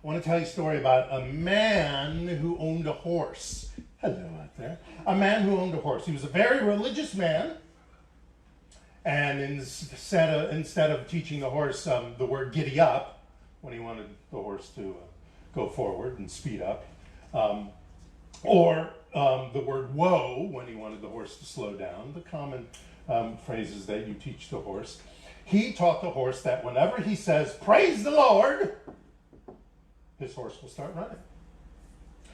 want to tell you a story about a man who owned a horse. Hello out there. A man who owned a horse. He was a very religious man. And instead of teaching the horse the word giddy up, when he wanted the horse to go forward and speed up, or the word whoa, when he wanted the horse to slow down, the common phrases that you teach the horse, he taught the horse that whenever he says, praise the Lord, his horse will start running.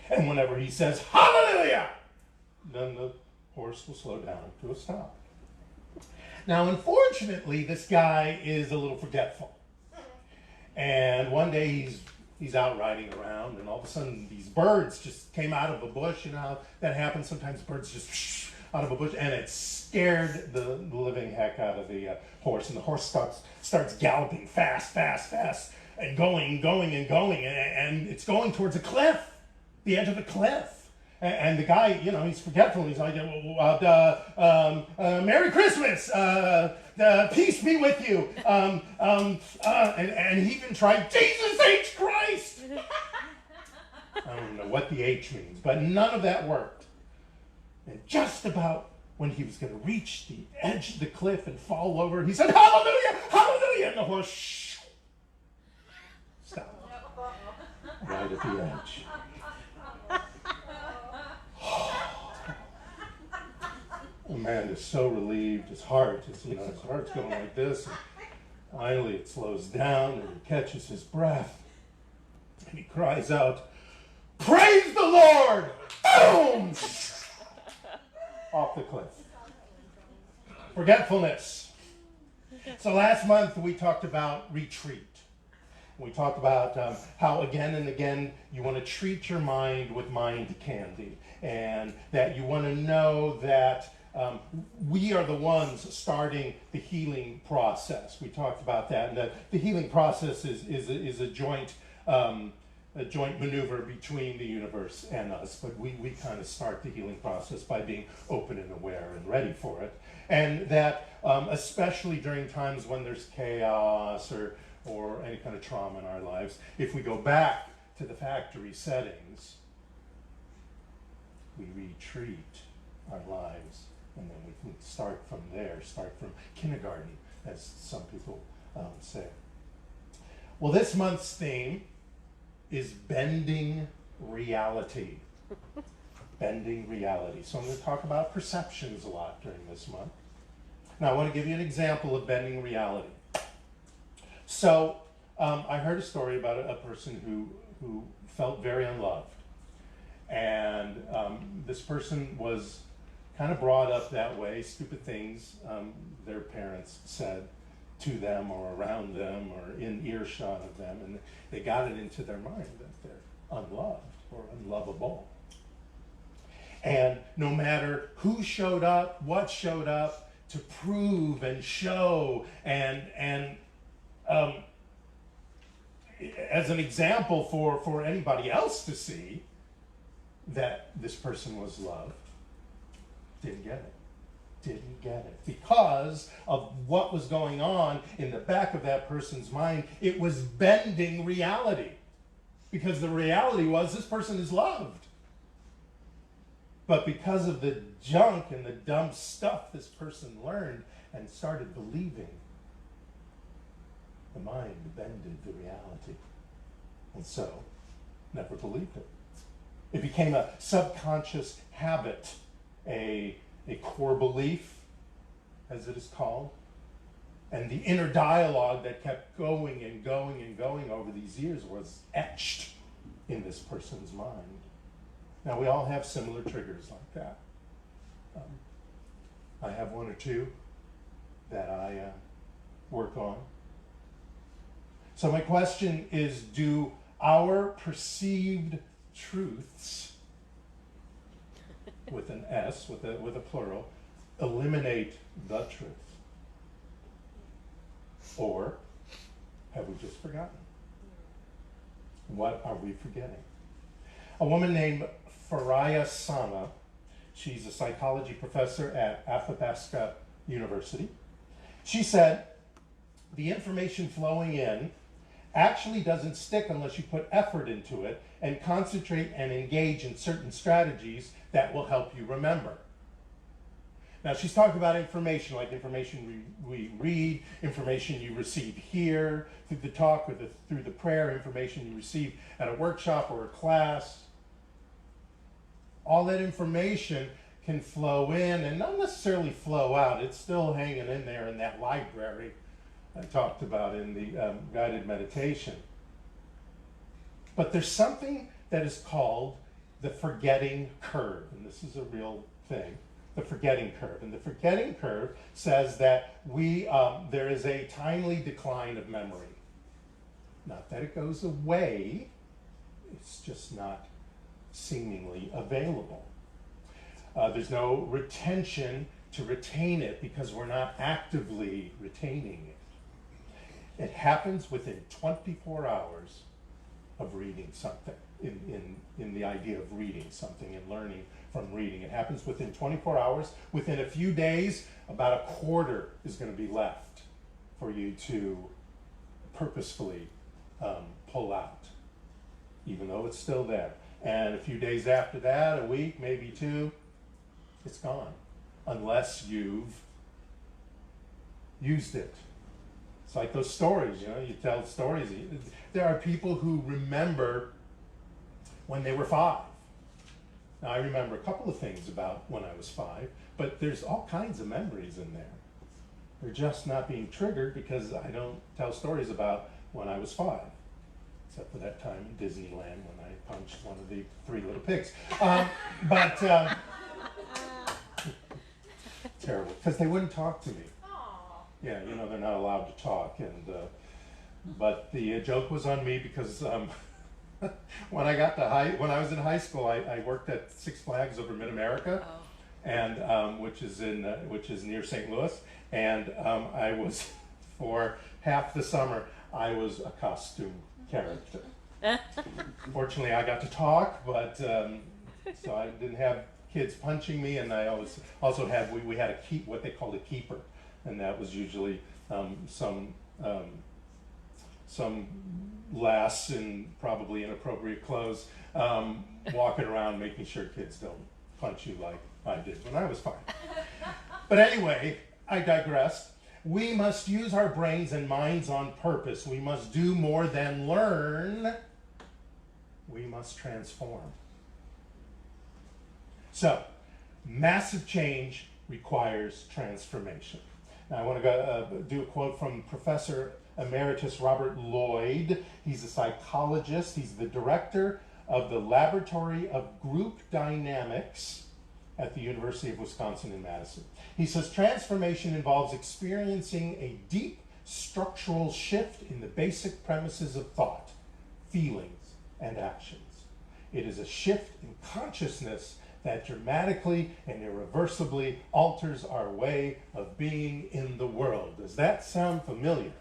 And whenever he says, hallelujah, then the horse will slow down to a stop. Now, unfortunately, this guy is a little forgetful. And one day he's out riding around, and all of a sudden these birds just came out of a bush. You know how that happens? Sometimes birds just out of a bush, and it scared the living heck out of the horse. And the horse starts galloping fast, and going, and it's going towards a cliff, the edge of the cliff. And the guy, he's forgetful. He's like, Merry Christmas, peace be with you. And he even tried, Jesus H. Christ. I don't know what the H means, but none of that worked. And just about when he was going to reach the edge of the cliff and fall over, he said, hallelujah, hallelujah. And the horse stopped right at the edge. The man is so relieved. His heart's going like this. And finally, it slows down, and he catches his breath, and he cries out, "Praise the Lord!" Boom! Off the cliff. Forgetfulness. So last month we talked about retreat. We talked about how again and again you want to treat your mind with mind candy, and that you want to know that we are the ones starting the healing process. We talked about that, and that the healing process is a joint maneuver between the universe and us. But we kind of start the healing process by being open and aware and ready for it, and that especially during times when there's chaos or any kind of trauma in our lives, if we go back to the factory settings, we retreat our lives, and then we can start from there, start from kindergarten, as some people say. Well, this month's theme is bending reality. Bending reality. So I'm going to talk about perceptions a lot during this month. Now, I want to give you an example of bending reality. So I heard a story about a person who felt very unloved. And this person was kind of brought up that way, stupid things their parents said to them or around them or in earshot of them, and they got it into their mind that they're unloved or unlovable. And no matter who showed up, what showed up to prove and show and as an example for anybody else to see that this person was loved, didn't get it because of what was going on in the back of that person's mind. It was bending reality, because the reality was this person is loved, but because of the junk and the dumb stuff this person learned and started believing, the mind bended the reality, and so never believed it. It became a subconscious habit, a core belief, as it is called, and the inner dialogue that kept going and going and going over these years was etched in this person's mind. Now, we all have similar triggers like that. I have one or two that I work on. So my question is, do our perceived truths, with an S, with a plural, eliminate the truth? Or have we just forgotten? What are we forgetting? A woman named Faraya Sana, she's a psychology professor at Athabasca University. She said, the information flowing in actually doesn't stick unless you put effort into it and concentrate and engage in certain strategies that will help you remember. Now, she's talking about information, like information we read, information you receive here through the talk or through the prayer, information you receive at a workshop or a class. All that information can flow in and not necessarily flow out. It's still hanging in there in that library I talked about in the guided meditation. But there's something that is called the forgetting curve, and this is a real thing. The forgetting curve. And the forgetting curve says that there is a timely decline of memory. Not that it goes away, it's just not seemingly available. There's no retention to retain it because we're not actively retaining it. It happens within 24 hours of reading something, in the idea of reading something and learning from reading. It happens within 24 hours. Within a few days, about a quarter is going to be left for you to purposefully pull out, even though it's still there. And a few days after that, a week, maybe two, it's gone, unless you've used it. It's like those stories, you tell stories. There are people who remember when they were 5. Now, I remember a couple of things about when I was 5, but there's all kinds of memories in there. They're just not being triggered because I don't tell stories about when I was 5, except for that time in Disneyland when I punched one of the 3 little pigs. Terrible, because they wouldn't talk to me. Yeah, they're not allowed to talk, but the joke was on me because when I was in high school, I worked at Six Flags over Mid-America, and which is near St. Louis, and I was for half the summer I was a costume character. Fortunately, I got to talk, but so I didn't have kids punching me, and I also had we had what they called a keeper, and that was usually some lass in probably inappropriate clothes walking around making sure kids don't punch you like I did when I was 5. But anyway, I digress. We must use our brains and minds on purpose. We must do more than learn. We must transform. So, massive change requires transformation. Now, I want to do a quote from Professor Emeritus Robert Lloyd. He's a psychologist. He's the director of the Laboratory of Group Dynamics at the University of Wisconsin in Madison. He says, transformation involves experiencing a deep structural shift in the basic premises of thought, feelings, and actions. It is a shift in consciousness that dramatically and irreversibly alters our way of being in the world. Does that sound familiar?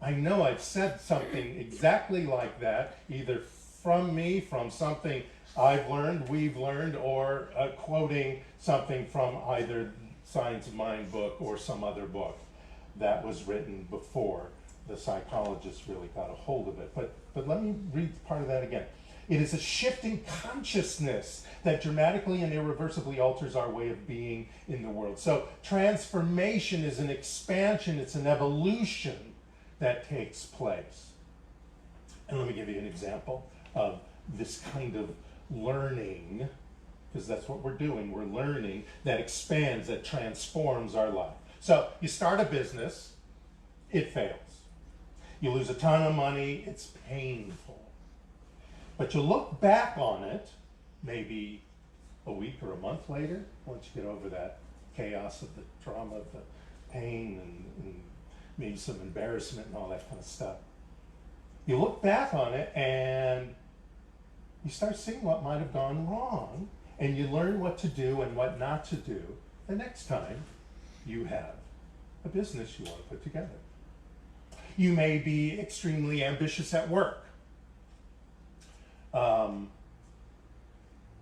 I know I've said something exactly like that, either from me, from something I've learned, we've learned, or quoting something from either Science of Mind book or some other book that was written before the psychologists really got a hold of it. But let me read part of that again. It is a shift in consciousness that dramatically and irreversibly alters our way of being in the world. So transformation is an expansion, it's an evolution that takes place. And let me give you an example of this kind of learning, because that's what we're doing. We're learning that expands, that transforms our life. So you start a business, it fails. You lose a ton of money, it's painful. But you look back on it, maybe a week or a month later, once you get over that chaos of the trauma, of the pain, and maybe some embarrassment and all that kind of stuff. You look back on it and you start seeing what might have gone wrong, and you learn what to do and what not to do the next time you have a business you want to put together. You may be extremely ambitious at work.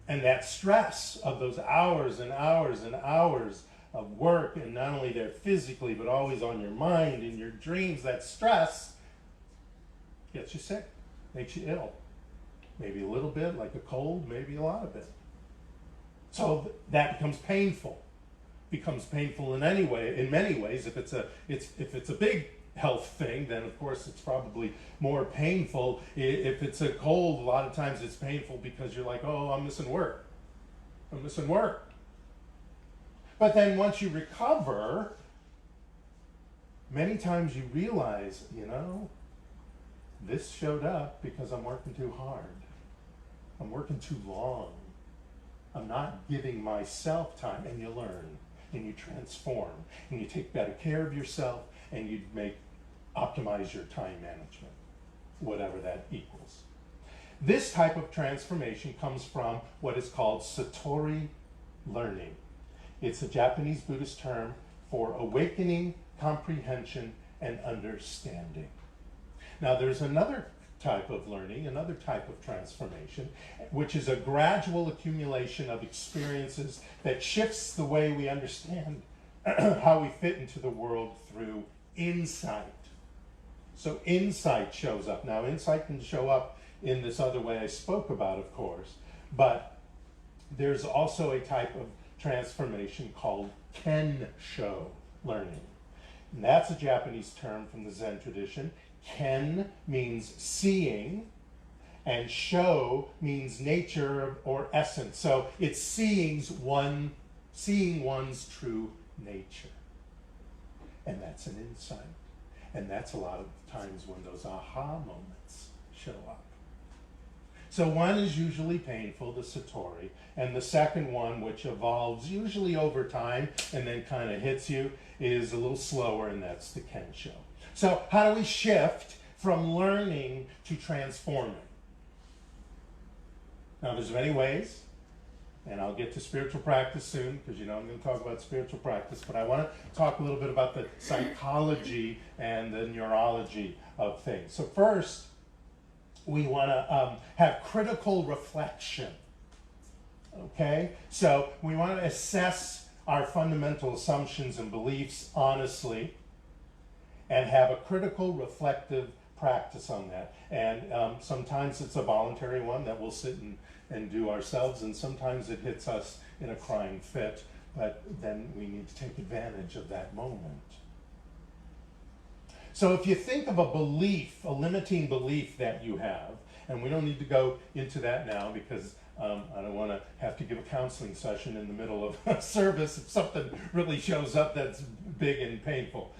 And that stress of those hours and hours and hours of work, and not only there physically, but always on your mind, in your dreams, that stress gets you sick, makes you ill. Maybe a little bit, like a cold, maybe a lot of it. So that becomes painful. Becomes painful in many ways. If it's a big health thing, then of course it's probably more painful. If it's a cold, a lot of times it's painful because you're like, oh, I'm missing work. I'm missing work. But then once you recover, many times you realize, this showed up because I'm working too hard. I'm working too long. I'm not giving myself time, and you learn, and you transform, and you take better care of yourself, and you optimize your time management, whatever that equals. This type of transformation comes from what is called Satori learning. It's a Japanese Buddhist term for awakening, comprehension, and understanding. Now there's another type of learning, another type of transformation, which is a gradual accumulation of experiences that shifts the way we understand how we fit into the world through insight. So insight shows up. Now insight can show up in this other way I spoke about, of course, but there's also a type of transformation called Kensho learning. And that's a Japanese term from the Zen tradition. Ken means seeing, and sho means nature or essence. So it's seeing one's true nature. And that's an insight. And that's a lot of times when those aha moments show up. So one is usually painful, the Satori, and the second one, which evolves usually over time and then kind of hits you, is a little slower, and that's the Kensho. So how do we shift from learning to transforming? Now there's many ways, and I'll get to spiritual practice soon, because I'm going to talk about spiritual practice, but I want to talk a little bit about the psychology and the neurology of things. So first, we want to have critical reflection. Okay? So we want to assess our fundamental assumptions and beliefs honestly and have a critical reflective practice on that. And sometimes it's a voluntary one that we'll sit and do ourselves, and sometimes it hits us in a crying fit, but then we need to take advantage of that moment. So if you think of a belief, a limiting belief that you have, and we don't need to go into that now because I don't want to have to give a counseling session in the middle of a service if something really shows up that's big and painful.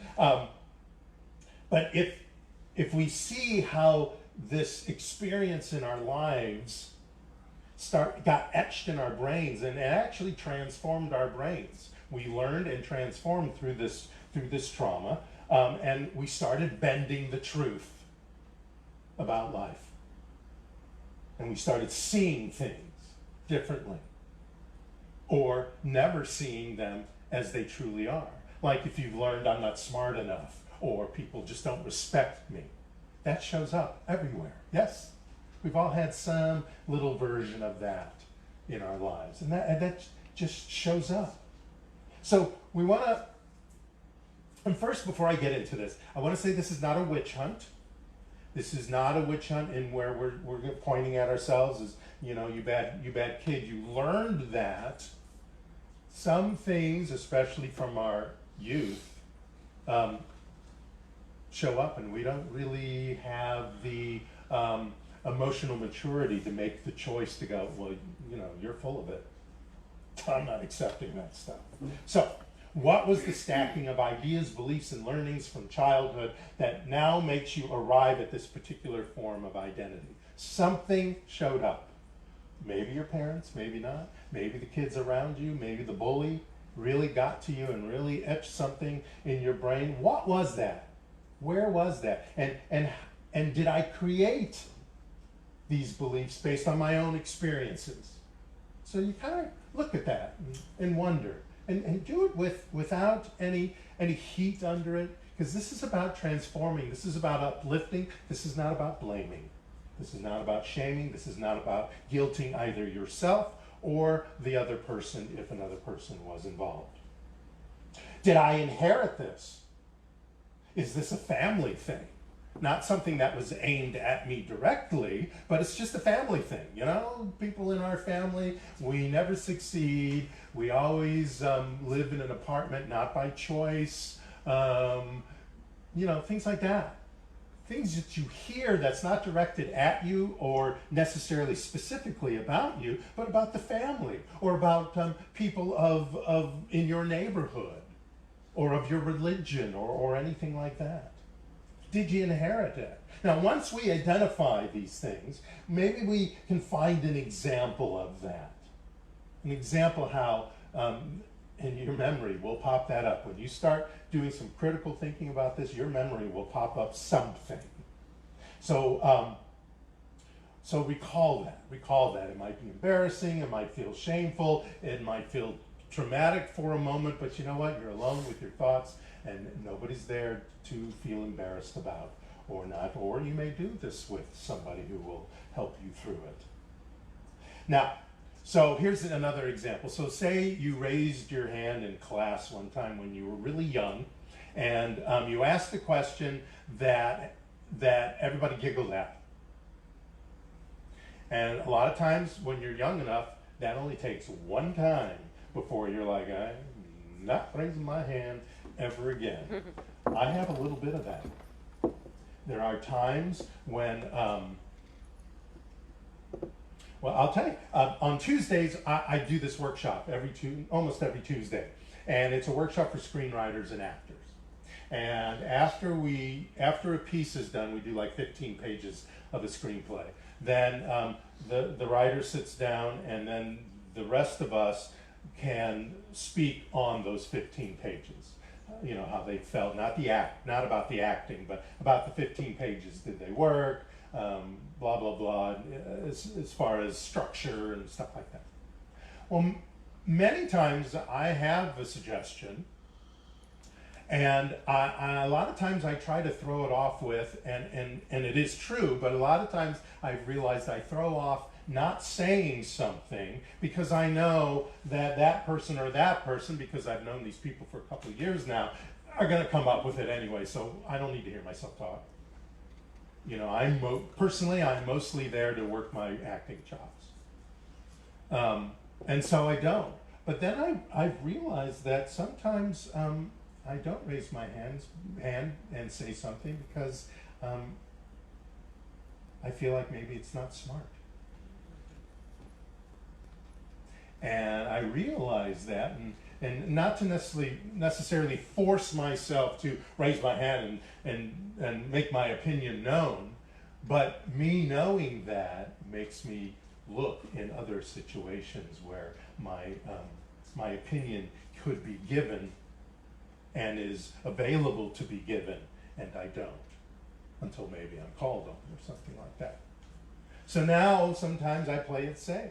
But if we see how this experience in our lives got etched in our brains, and it actually transformed our brains. We learned and transformed through this trauma, and we started bending the truth about life. And we started seeing things differently, or never seeing them as they truly are. Like if you've learned I'm not smart enough, or people just don't respect me. That shows up everywhere. Yes? We've all had some little version of that in our lives, and that just shows up. So we want to, and first, before I get into this, I want to say this is not a witch hunt. This is not a witch hunt in where we're pointing at ourselves as, you bad kid. You learned that some things, especially from our youth, show up, and we don't really have the emotional maturity to make the choice to go, well, you're full of it. I'm not accepting that stuff. So, what was the stacking of ideas, beliefs, and learnings from childhood that now makes you arrive at this particular form of identity? Something showed up. Maybe your parents, maybe not. Maybe the kids around you, maybe the bully really got to you and really etched something in your brain. What was that? Where was that? And did I create these beliefs based on my own experiences? So you kind of look at that and wonder, and do it without any heat under it, because this is about transforming. This is about uplifting. This is not about blaming. This is not about shaming. This is not about guilting either yourself or the other person if another person was involved. Did I inherit this? Is this a family thing? Not something that was aimed at me directly, but it's just a family thing. You know, people in our family, we never succeed. We always live in an apartment, not by choice. You know, things like that. Things that you hear that's not directed at you or necessarily specifically about you, but about the family or about people of in your neighborhood or of your religion or anything like that. Did you inherit it? Now, once we identify these things, maybe we can find an example of that. An example how in your memory will pop that up. When you start doing some critical thinking about this, your memory will pop up something. So, so recall that. Recall that. It might be embarrassing. It might feel shameful. It might feel traumatic for a moment. But you know what? You're alone with your thoughts, and nobody's there to feel embarrassed about or not. Or you may do this with somebody who will help you through it. Now, so here's another example. So say you raised your hand in class one time when you were really young, and you asked a question that everybody giggled at. And a lot of times when you're young enough, that only takes one time before you're like, I'm not raising my hand ever again. I have a little bit of that. There are times when well, I'll tell you, on Tuesdays, I do this workshop almost every Tuesday. And it's a workshop for screenwriters and actors. And after a piece is done, we do like 15 pages of a screenplay. Then the writer sits down, and then the rest of us can speak on those 15 pages. You know, how they felt, not about the acting, but about the 15 pages. Did they work? Blah, blah, blah, as far as structure and stuff like that. Well, many times I have a suggestion, and a lot of times I try to throw it off with, and it is true, but a lot of times I've realized I throw off not saying something because I know that person or that person, because I've known these people for a couple of years now, are going to come up with it anyway, so I don't need to hear myself talk. You know, I'm mostly there to work my acting chops. And so I don't. But then I've realized that sometimes I don't raise my hand and say something because I feel like maybe it's not smart. And I realize that, and not to necessarily force myself to raise my hand and make my opinion known, but me knowing that makes me look in other situations where my opinion could be given and is available to be given, and I don't, until maybe I'm called on or something like that. So now sometimes I play it safe.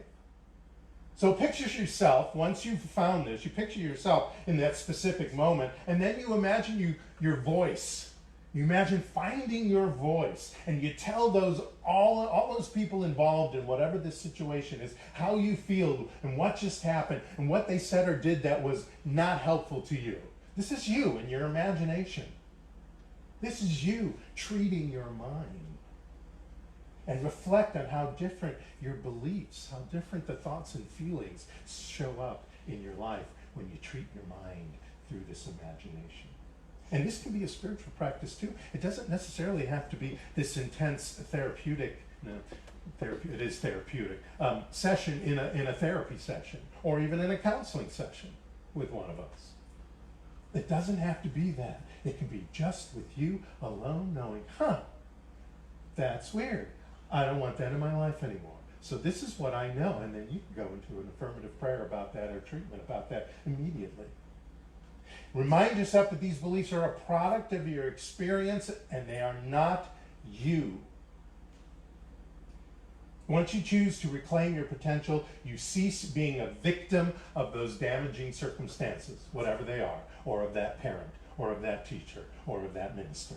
So picture yourself, once you've found this, you picture yourself in that specific moment, and then you imagine your voice. You imagine finding your voice, and you tell all those people involved in whatever this situation is, how you feel, and what just happened, and what they said or did that was not helpful to you. This is you and your imagination. This is you treating your mind. And reflect on how different your beliefs, how different the thoughts and feelings show up in your life when you treat your mind through this imagination. And this can be a spiritual practice too. It doesn't necessarily have to be this intense therapeutic, it is therapeutic, session in a therapy session, or even in a counseling session with one of us. It doesn't have to be that. It can be just with you alone knowing, that's weird. I don't want that in my life anymore. So this is what I know, and then you can go into an affirmative prayer about that or treatment about that immediately. Remind yourself that these beliefs are a product of your experience and they are not you. Once you choose to reclaim your potential, you cease being a victim of those damaging circumstances, whatever they are, or of that parent, or of that teacher, or of that minister.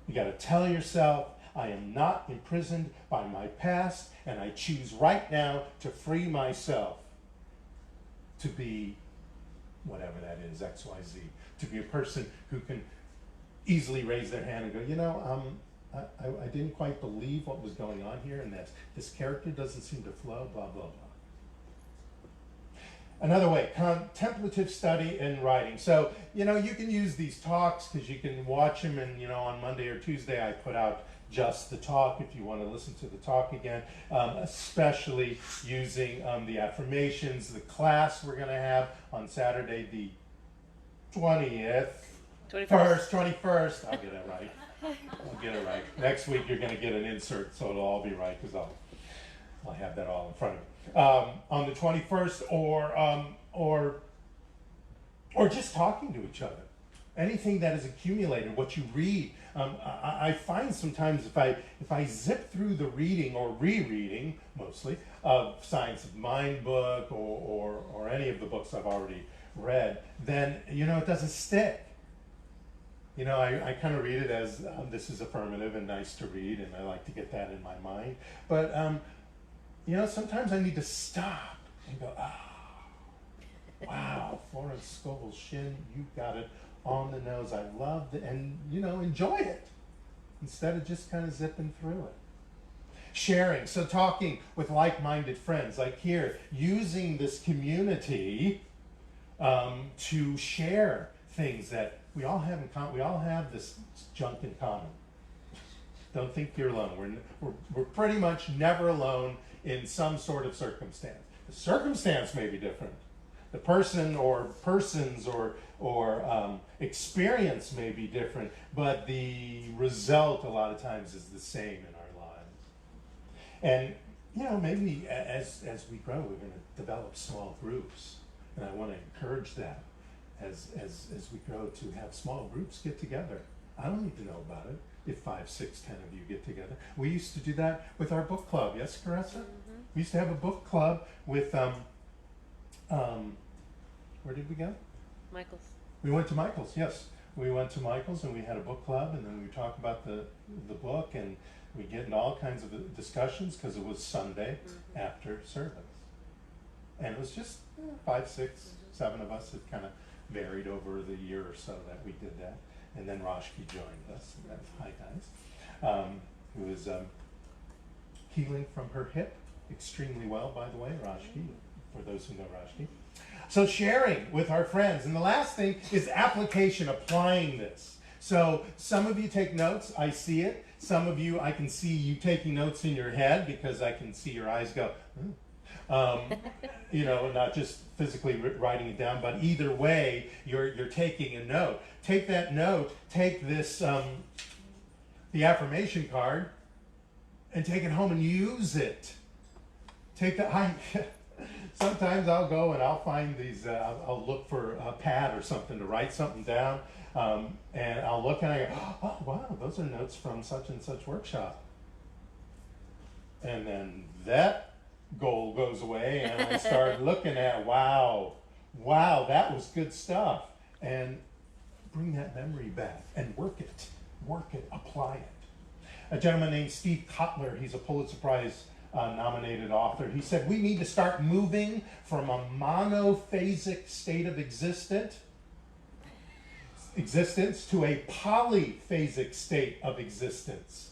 You got to tell yourself, I am not imprisoned by my past, and I choose right now to free myself to be whatever that is, XYZ, to be a person who can easily raise their hand and go, I didn't quite believe what was going on here, and that this character doesn't seem to flow, blah, blah, blah. Another way, contemplative study and writing. So, you can use these talks because you can watch them, and, on Monday or Tuesday I put out just the talk if you want to listen to the talk again, especially using the affirmations. The class we're going to have on Saturday the 21st. I'll get it right. Next week you're going to get an insert, so it'll all be right because I'll have that all in front of me. On the 21st, or just talking to each other. Anything that is accumulated, what you read. I find sometimes if I zip through the reading or rereading, mostly, of Science of Mind book or any of the books I've already read, then, it doesn't stick. I kind of read it as this is affirmative and nice to read, and I like to get that in my mind. But, sometimes I need to stop and go, wow, Florence Scovel Shinn, you got it on the nose. I love it, and, enjoy it instead of just kind of zipping through it. Sharing, so talking with like-minded friends, like here, using this community to share things that we all have in common. We all have this junk in common. Don't think you're alone. We're pretty much never alone in some sort of circumstance. The circumstance may be different. The person or persons or experience may be different, but the result a lot of times is the same in our lives. And maybe as we grow, we're going to develop small groups, and I want to encourage that. As we grow, to have small groups get together. I don't need to know about it if 5, 6, 10 of you get together. We used to do that with our book club. Yes, Caressa? Mm-hmm. We used to have a book club with, where did we go? Michael's. We went to Michael's, yes. We went to Michael's and we had a book club, and then we talk about the book, and we get into all kinds of discussions because it was Sunday after service. And it was just 5, 6, 7 of us that kind of varied over the year or so that we did that. And then Rashki joined us. Hi guys. Who is healing from her hip extremely well, by the way, Rashki, for those who know Rashki. So sharing with our friends. And the last thing is application, applying this. So some of you take notes, I see it. Some of you, I can see you taking notes in your head because I can see your eyes go, not just physically writing it down, but either way, you're taking a note. Take that note, take this, the affirmation card, and take it home and use it. Take that. Sometimes I'll go and I'll find these, I'll look for a pad or something to write something down, and I'll look and I go, oh wow, those are notes from such and such workshop. And then that goal goes away, and I start looking at, wow, that was good stuff, and bring that memory back and work it, apply it. A gentleman named Steve Kotler, he's a Pulitzer Prize nominated author. He said, we need to start moving from a monophasic state of existence to a polyphasic state of existence.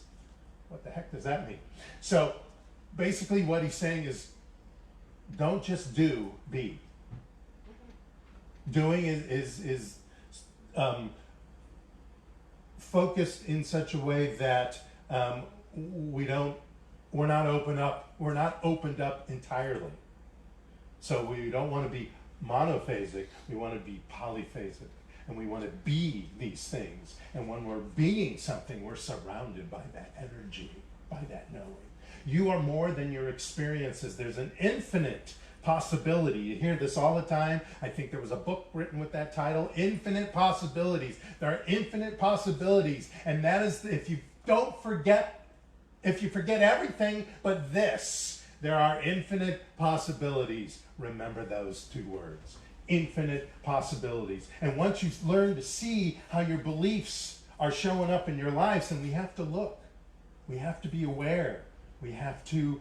What the heck does that mean? So basically what he's saying is, don't just do, be. Doing is focused in such a way that we're not opened up entirely. So we don't want to be monophasic, we want to be polyphasic. And we want to be these things. And when we're being something, we're surrounded by that energy, by that knowing. You are more than your experiences. There's an infinite possibility. You hear this all the time. I think there was a book written with that title, Infinite Possibilities. There are infinite possibilities. And that is, if you forget everything but this, there are infinite possibilities. Remember those 2 words. Infinite possibilities. And once you learn to see how your beliefs are showing up in your lives, then we have to look. We have to be aware. We have to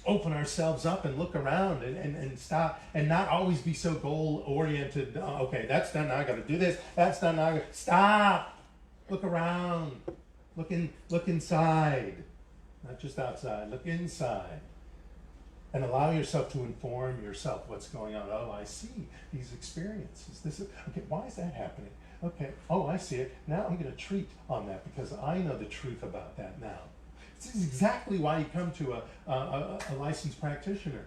open ourselves up and look around and stop and not always be so goal oriented. Okay, that's done. Now I got to do this. That's done. Now I got to stop. Look around. Look inside. Not just outside. Look inside. And allow yourself to inform yourself what's going on. Oh, I see these experiences. This is okay. Why is that happening? Okay. Oh, I see it. Now I'm going to treat on that because I know the truth about that now. This is exactly why you come to a licensed practitioner,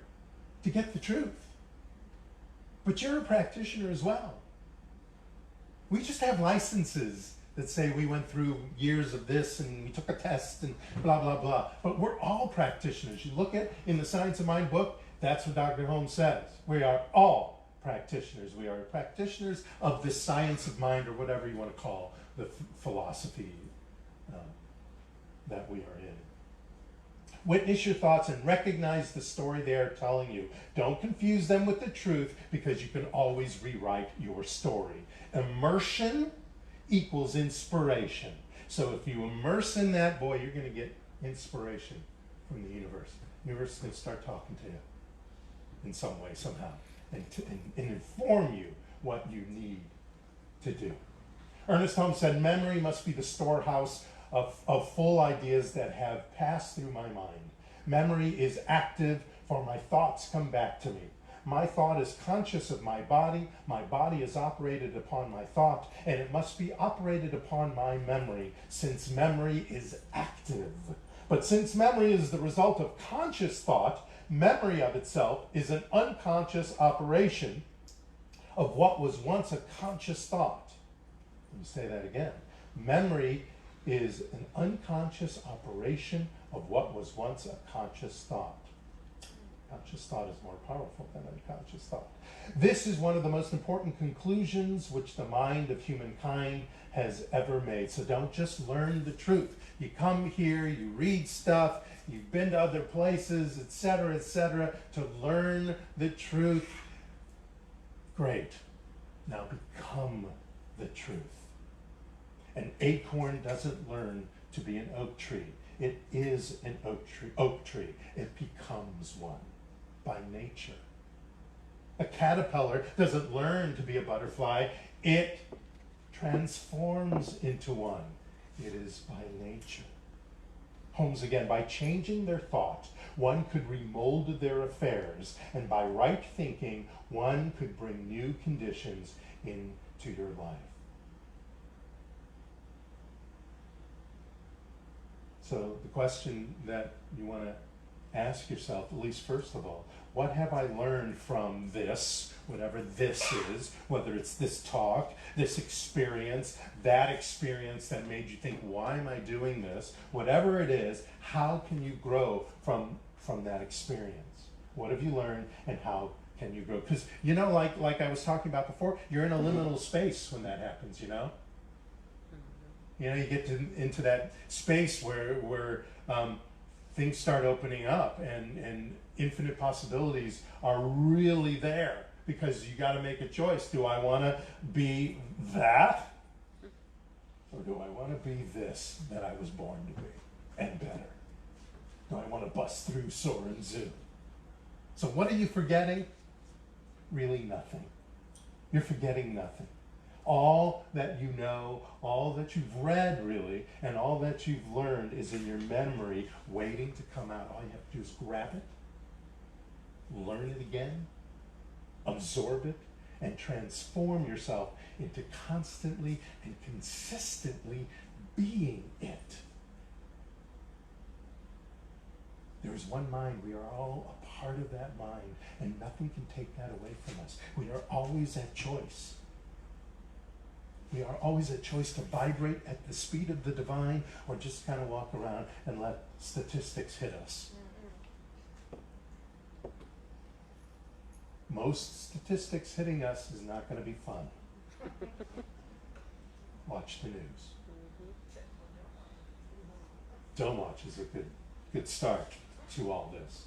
to get the truth. But you're a practitioner as well. We just have licenses that say we went through years of this and we took a test and blah, blah, blah. But we're all practitioners. You look at in the Science of Mind book, that's what Dr. Holmes says. We are all practitioners. We are practitioners of the science of mind, or whatever you want to call the philosophy that we are in. Witness your thoughts and recognize the story they are telling you. Don't confuse them with the truth, because you can always rewrite your story. Immersion equals inspiration. So if you immerse in that, boy, you're going to get inspiration from the universe. The universe is going to start talking to you in some way, somehow, and inform you what you need to do. Ernest Holmes said, memory must be the storehouse of full ideas that have passed through my mind. Memory is active, for my thoughts come back to me. My thought is conscious of my body is operated upon my thought, and it must be operated upon my memory, since memory is active. But since memory is the result of conscious thought, memory of itself is an unconscious operation of what was once a conscious thought. Let me say that again. Memory is an unconscious operation of what was once a conscious thought. Conscious thought is more powerful than unconscious thought. This is one of the most important conclusions which the mind of humankind has ever made. So don't just learn the truth. You come here, you read stuff, you've been to other places, etc., to learn the truth. Great. Now become the truth. An acorn doesn't learn to be an oak tree. It is an oak tree. It becomes one by nature. A caterpillar doesn't learn to be a butterfly. It transforms into one. It is by nature. Holmes again, by changing their thought, one could remold their affairs, and by right thinking, one could bring new conditions into your life. So the question that you want to ask yourself, at least first of all, what have I learned from this, whatever this is, whether it's this talk, this experience that made you think, why am I doing this? Whatever it is, how can you grow from that experience? What have you learned, and how can you grow? Because, you know, like I was talking about before, you're in a liminal space when that happens, you know? You know, you get into that space where things start opening up, and infinite possibilities are really there, because you got to make a choice. Do I want to be that, or do I want to be this that I was born to be, and better? Do I want to bust through, soar, and zoom? So what are you forgetting? Really nothing. You're forgetting nothing. All that you know, all that you've read really, and all that you've learned is in your memory waiting to come out. All you have to do is grab it, learn it again, absorb it, and transform yourself into constantly and consistently being it. There is one mind. We are all a part of that mind, and nothing can take that away from us. We are always at choice. We are always at choice to vibrate at the speed of the divine, or just kind of walk around and let statistics hit us. Most statistics hitting us is not going to be fun. Watch the news. Don't watch is a good start to all this.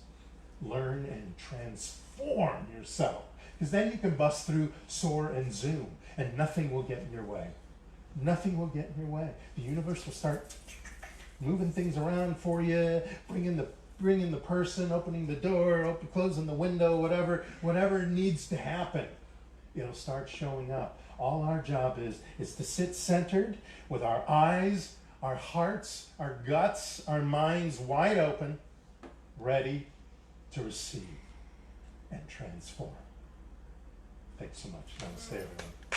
Learn and transform yourself, because then you can bust through, soar, and zoom, and nothing will get in your way. Nothing will get in your way. The universe will start moving things around for you, bringing bringing the person, opening the door, closing the window, whatever needs to happen, it'll start showing up. All our job is to sit centered with our eyes, our hearts, our guts, our minds wide open, ready to receive and transform. Thanks so much. Namaste, everyone.